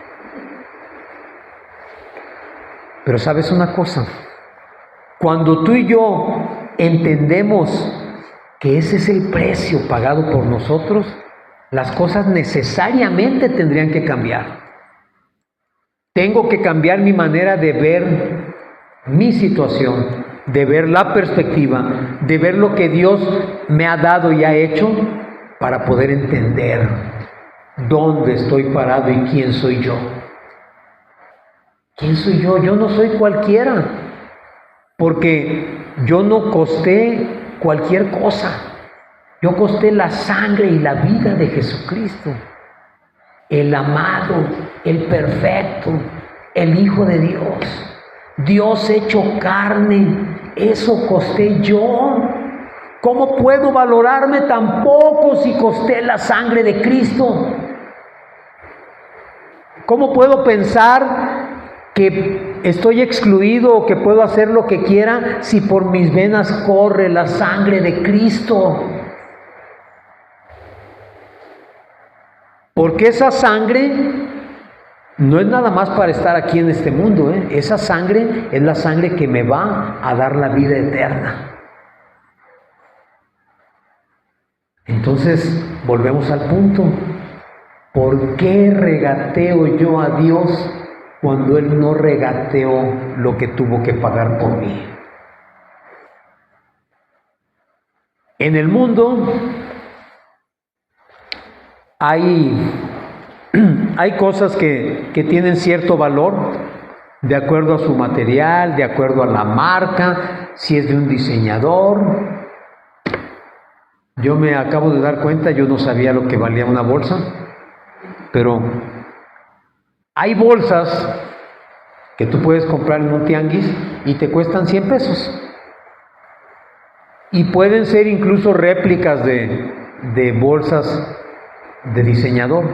Speaker 1: Pero ¿sabes una cosa? Cuando tú y yo entendemos que ese es el precio pagado por nosotros, las cosas necesariamente tendrían que cambiar. Tengo que cambiar mi manera de ver mi situación, de ver la perspectiva, de ver lo que Dios me ha dado y ha hecho para poder entender dónde estoy parado y quién soy yo. ¿Quién soy yo? Yo no soy cualquiera, porque yo no costé cualquier cosa. Yo costé la sangre y la vida de Jesucristo, el amado, el perfecto, el Hijo de Dios, Dios hecho carne. Eso costé yo. ¿Cómo puedo valorarme tan poco si costé la sangre de Cristo? ¿Cómo puedo pensar que estoy excluido o que puedo hacer lo que quiera si por mis venas corre la sangre de Cristo? Porque esa sangre no es nada más para estar aquí en este mundo, ¿eh? Esa sangre es la sangre que me va a dar la vida eterna. Entonces, volvemos al punto. ¿Por qué regateo yo a Dios cuando Él no regateó lo que tuvo que pagar por mí? En el mundo hay cosas que tienen cierto valor de acuerdo a su material, de acuerdo a la marca, si es de un diseñador. Yo me acabo de dar cuenta, yo no sabía lo que valía una bolsa, pero hay bolsas que tú puedes comprar en un tianguis y te cuestan 100 pesos. Y pueden ser incluso réplicas de bolsas de diseñador.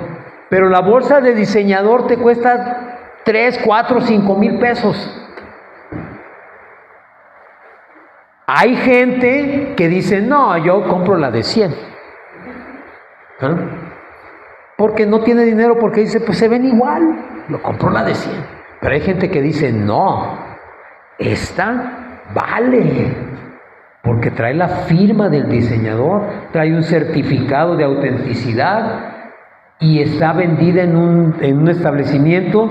Speaker 1: Pero la bolsa de diseñador te cuesta 3, 4, 5 mil pesos. Hay gente que dice, no, yo compro la de 100. ¿Ah? Porque no tiene dinero, porque dice, pues se ven igual, lo compro la de 100. Pero hay gente que dice, no, esta vale, porque trae la firma del diseñador, trae un certificado de autenticidad y está vendida en un establecimiento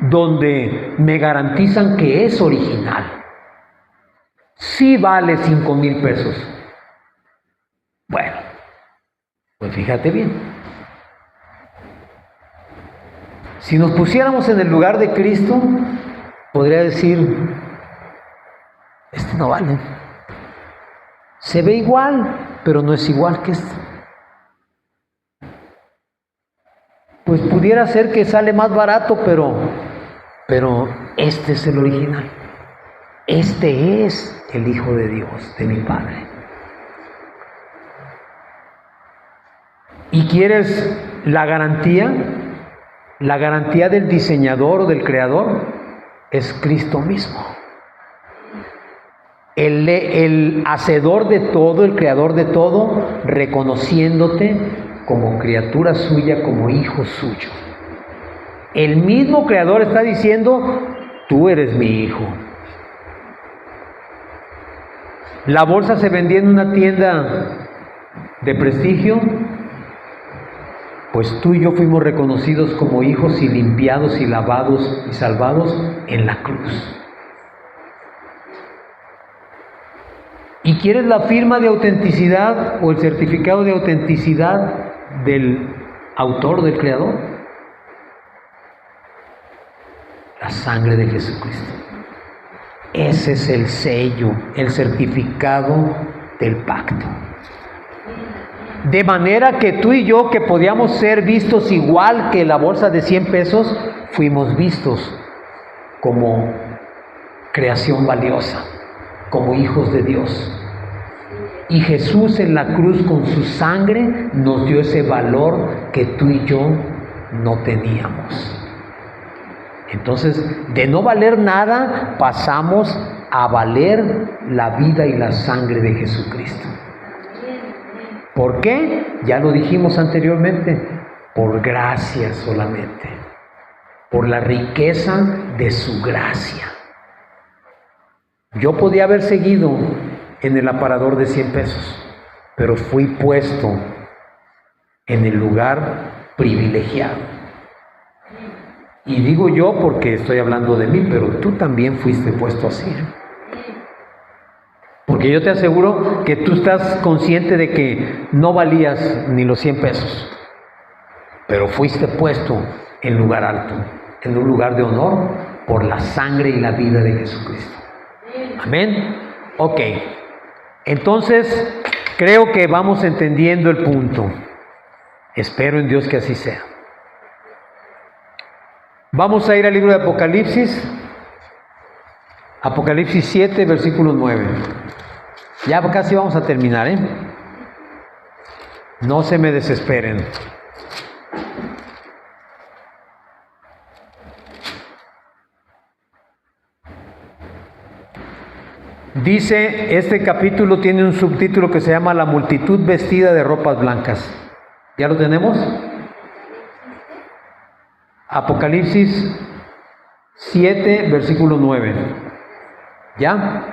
Speaker 1: donde me garantizan que es original. Sí vale 5 mil pesos. Bueno, pues fíjate bien. Si nos pusiéramos en el lugar de Cristo, podría decir, este no vale. Se ve igual, pero no es igual que este. Pues pudiera ser que sale más barato, pero este es el original. Este es el Hijo de Dios, de mi Padre. ¿Y quieres la garantía? La garantía del diseñador o del creador es Cristo mismo. El hacedor de todo, el creador de todo, reconociéndote como criatura suya, como hijo suyo. El mismo creador está diciendo, tú eres mi hijo. La bolsa se vendía en una tienda de prestigio, pues tú y yo fuimos reconocidos como hijos y limpiados y lavados y salvados en la cruz. ¿Y quieres la firma de autenticidad o el certificado de autenticidad del autor, del creador? La sangre de Jesucristo. Ese es el sello, el certificado del pacto. De manera que tú y yo, que podíamos ser vistos igual que la bolsa de 100 pesos, fuimos vistos como creación valiosa, como hijos de Dios. Y Jesús en la cruz con su sangre nos dio ese valor que tú y yo no teníamos. Entonces, de no valer nada, pasamos a valer la vida y la sangre de Jesucristo. ¿Por qué? Ya lo dijimos anteriormente, por gracia solamente, por la riqueza de su gracia. Yo podía haber seguido en el aparador de 100 pesos, pero fui puesto en el lugar privilegiado. Y digo yo porque estoy hablando de mí, pero tú también fuiste puesto así. Porque yo te aseguro que tú estás consciente de que no valías ni los 100 pesos, pero fuiste puesto en lugar alto, en un lugar de honor, por la sangre y la vida de Jesucristo. Amén. Ok. Entonces, creo que vamos entendiendo el punto. Espero en Dios que así sea. Vamos a ir al libro de Apocalipsis. Apocalipsis 7, versículo 9. Ya casi vamos a terminar, ¿eh? No se me desesperen. Dice, este capítulo tiene un subtítulo que se llama La multitud vestida de ropas blancas. ¿Ya lo tenemos? Apocalipsis 7, versículo 9. ¿Ya?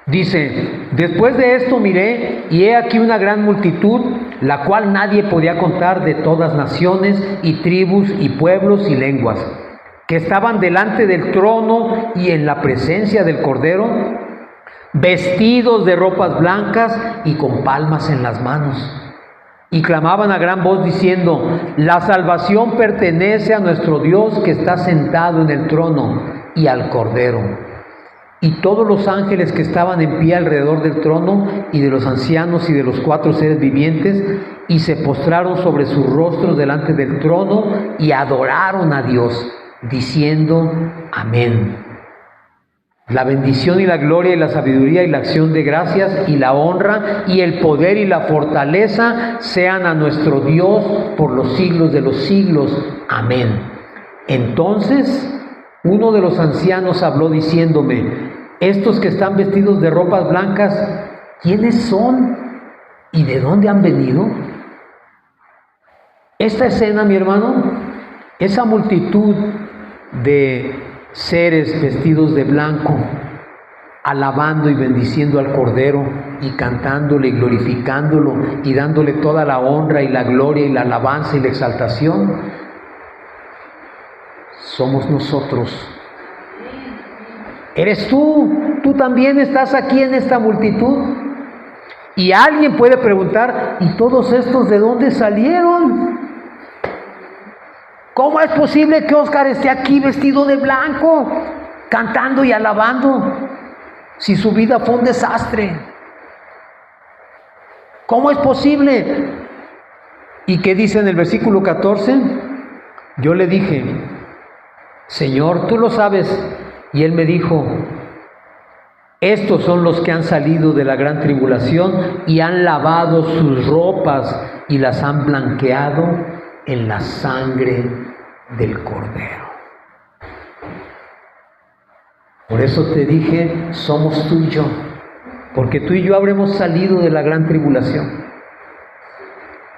Speaker 1: Dice, después de esto miré, y he aquí una gran multitud, la cual nadie podía contar, de todas naciones y tribus y pueblos y lenguas, que estaban delante del trono y en la presencia del Cordero, vestidos de ropas blancas y con palmas en las manos. Y clamaban a gran voz diciendo, la salvación pertenece a nuestro Dios que está sentado en el trono y al Cordero. Y todos los ángeles que estaban en pie alrededor del trono y de los ancianos y de los 4 seres vivientes, y se postraron sobre sus rostros delante del trono y adoraron a Dios, diciendo, amén. La bendición y la gloria y la sabiduría y la acción de gracias y la honra y el poder y la fortaleza sean a nuestro Dios por los siglos de los siglos. Amén. Entonces uno de los ancianos habló diciéndome, estos que están vestidos de ropas blancas, ¿quiénes son y de dónde han venido? Esta escena, mi hermano, esa multitud de seres vestidos de blanco, alabando y bendiciendo al Cordero y cantándole y glorificándolo y dándole toda la honra y la gloria y la alabanza y la exaltación, somos nosotros. Eres tú también estás aquí en esta multitud. Y alguien puede preguntar, ¿y todos estos de dónde salieron? ¿Cómo es posible que Óscar esté aquí vestido de blanco, cantando y alabando, si su vida fue un desastre? ¿Cómo es posible? ¿Y qué dice en el versículo 14? Yo le dije, Señor, tú lo sabes. Y él me dijo, estos son los que han salido de la gran tribulación y han lavado sus ropas y las han blanqueado en la sangre del Cordero. Por eso te dije, somos tú y yo, porque tú y yo habremos salido de la gran tribulación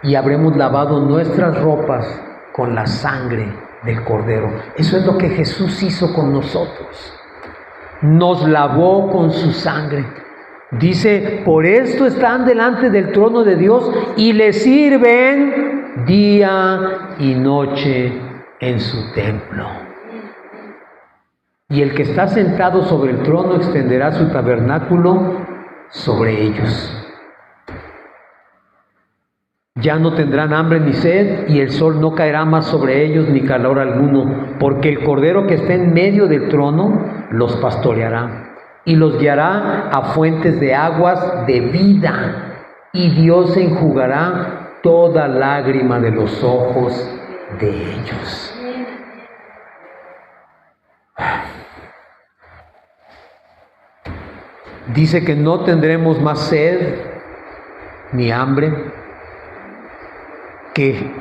Speaker 1: y habremos lavado nuestras ropas con la sangre del Cordero. Eso es lo que Jesús hizo con nosotros. Nos lavó con su sangre. Dice, por esto están delante del trono de Dios y le sirven día y noche en su templo. Y el que está sentado sobre el trono extenderá su tabernáculo sobre ellos. Ya no tendrán hambre ni sed, y el sol no caerá más sobre ellos, ni calor alguno, porque el Cordero que está en medio del trono los pastoreará, y los guiará a fuentes de aguas de vida, y Dios enjugará toda lágrima de los ojos de ellos. Dice que no tendremos más sed ni hambre, que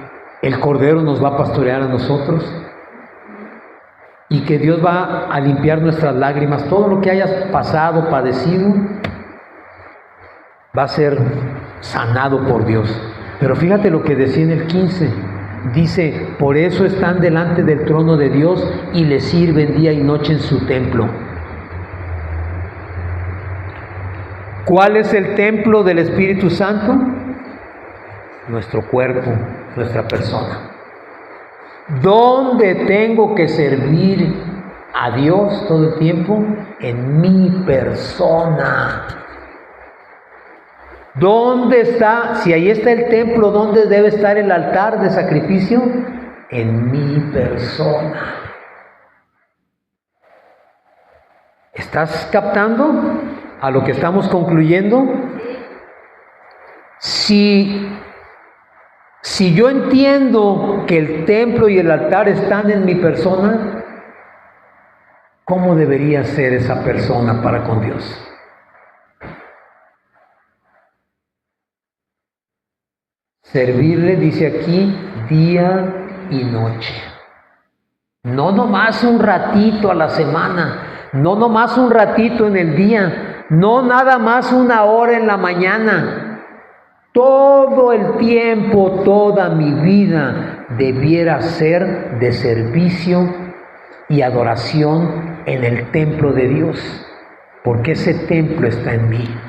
Speaker 1: el Cordero nos va a pastorear a nosotros. y que Dios va a limpiar nuestras lágrimas. Todo lo que hayas pasado, padecido, va a ser sanado por Dios. Pero fíjate lo que decía en el 15. Dice, por eso están delante del trono de Dios y le sirven día y noche en su templo. ¿Cuál es el templo del Espíritu Santo? Nuestro cuerpo, nuestra persona. ¿Dónde tengo que servir a Dios todo el tiempo? En mi persona. ¿Dónde está? Si ahí está el templo, ¿dónde debe estar el altar de sacrificio? En mi persona. ¿Estás captando a lo que estamos concluyendo? Si yo entiendo que el templo y el altar están en mi persona, ¿cómo debería ser esa persona para con Dios? Servirle, dice aquí, día y noche. No nomás un ratito a la semana, no nomás un ratito en el día, no nada más una hora en la mañana. Todo el tiempo, toda mi vida debiera ser de servicio y adoración en el templo de Dios, porque ese templo está en mí.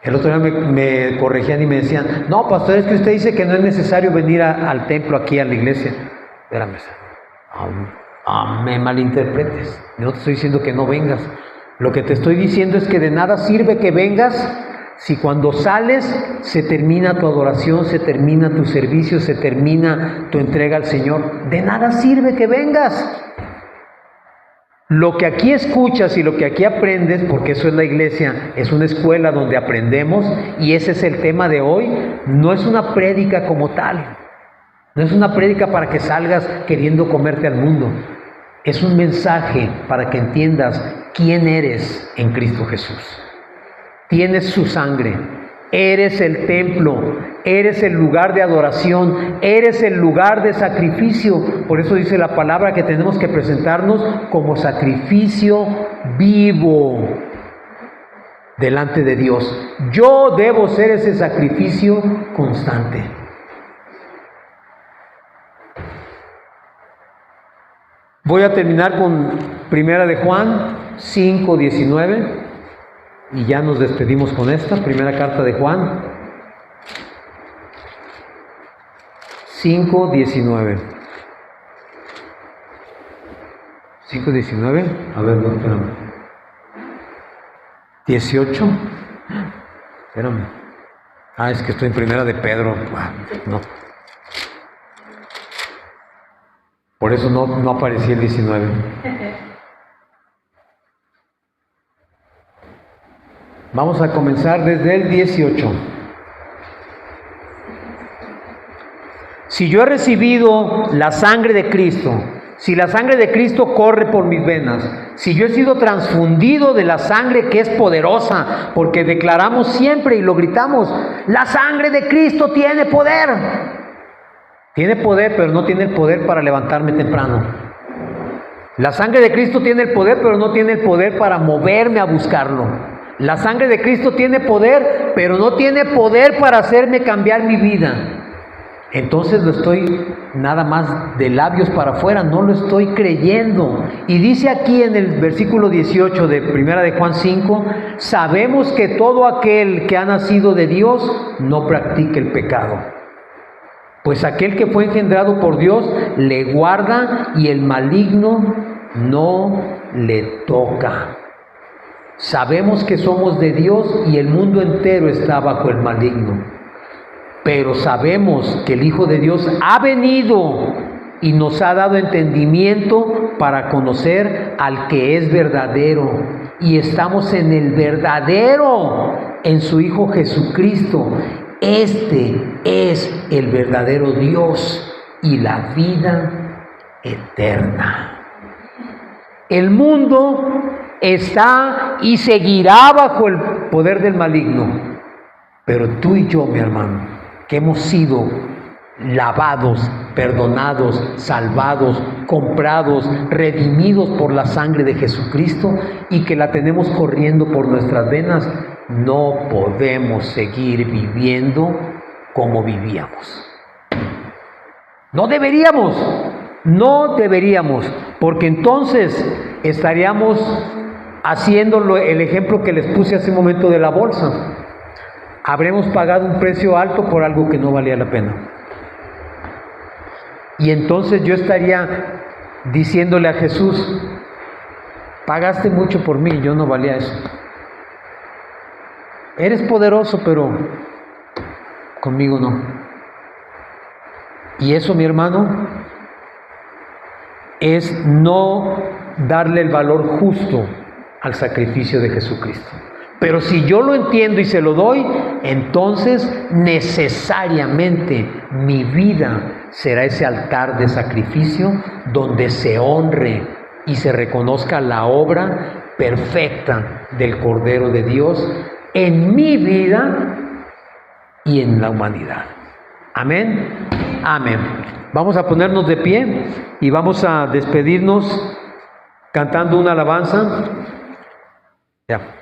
Speaker 1: El otro día me corregían y me decían, no, pastor, es que usted dice que no es necesario venir al templo aquí a la iglesia. Espérame, me malinterpretes. No te estoy diciendo que no vengas. Lo que te estoy diciendo es que de nada sirve que vengas si cuando sales se termina tu adoración, se termina tu servicio, se termina tu entrega al Señor. De nada sirve que vengas. Lo que aquí escuchas y lo que aquí aprendes, porque eso es la iglesia, es una escuela donde aprendemos, y ese es el tema de hoy, no es una prédica como tal, no es una prédica para que salgas queriendo comerte al mundo, es un mensaje para que entiendas quién eres en Cristo Jesús. Tienes su sangre, eres el templo, eres el lugar de adoración, eres el lugar de sacrificio. Por eso dice la palabra que tenemos que presentarnos como sacrificio vivo delante de Dios. Yo debo ser ese sacrificio constante. Voy a terminar con Primera de Juan 5:19 y ya nos despedimos con esta, primera carta de Juan 5:19. 5:19, a ver, no, espérame. 18, espérame. Es que estoy en Primera de Pedro, no. Por eso no aparecía el 19. Vamos a comenzar desde el 18. Si yo he recibido la sangre de Cristo, si la sangre de Cristo corre por mis venas, si yo he sido transfundido de la sangre que es poderosa, porque declaramos siempre y lo gritamos, la sangre de Cristo tiene poder. Tiene poder, pero no tiene el poder para levantarme temprano. La sangre de Cristo tiene el poder, pero no tiene el poder para moverme a buscarlo. La sangre de Cristo tiene poder, pero no tiene poder para hacerme cambiar mi vida. Entonces lo estoy nada más de labios para afuera, no lo estoy creyendo. Y dice aquí en el versículo 18 de Primera de Juan 5, sabemos que todo aquel que ha nacido de Dios no practica el pecado. Pues aquel que fue engendrado por Dios le guarda y el maligno no le toca. Sabemos que somos de Dios y el mundo entero está bajo el maligno. Pero sabemos que el Hijo de Dios ha venido y nos ha dado entendimiento para conocer al que es verdadero. Y estamos en el verdadero, en su Hijo Jesucristo. Este es el verdadero Dios y la vida eterna. El mundo está y seguirá bajo el poder del maligno. Pero tú y yo, mi hermano, que hemos sido lavados, perdonados, salvados, comprados, redimidos por la sangre de Jesucristo y que la tenemos corriendo por nuestras venas, no podemos seguir viviendo como vivíamos. No deberíamos, porque entonces estaríamos haciendo el ejemplo que les puse hace un momento de la bolsa. Habremos pagado un precio alto por algo que no valía la pena. Y entonces yo estaría diciéndole a Jesús, pagaste mucho por mí, yo no valía eso. Eres poderoso, pero conmigo no. Y eso, mi hermano, es no darle el valor justo al sacrificio de Jesucristo. Pero si yo lo entiendo y se lo doy, entonces necesariamente mi vida será ese altar de sacrificio donde se honre y se reconozca la obra perfecta del Cordero de Dios en mi vida y en la humanidad. Amén. Amén. Vamos a ponernos de pie y vamos a despedirnos cantando una alabanza. Ya.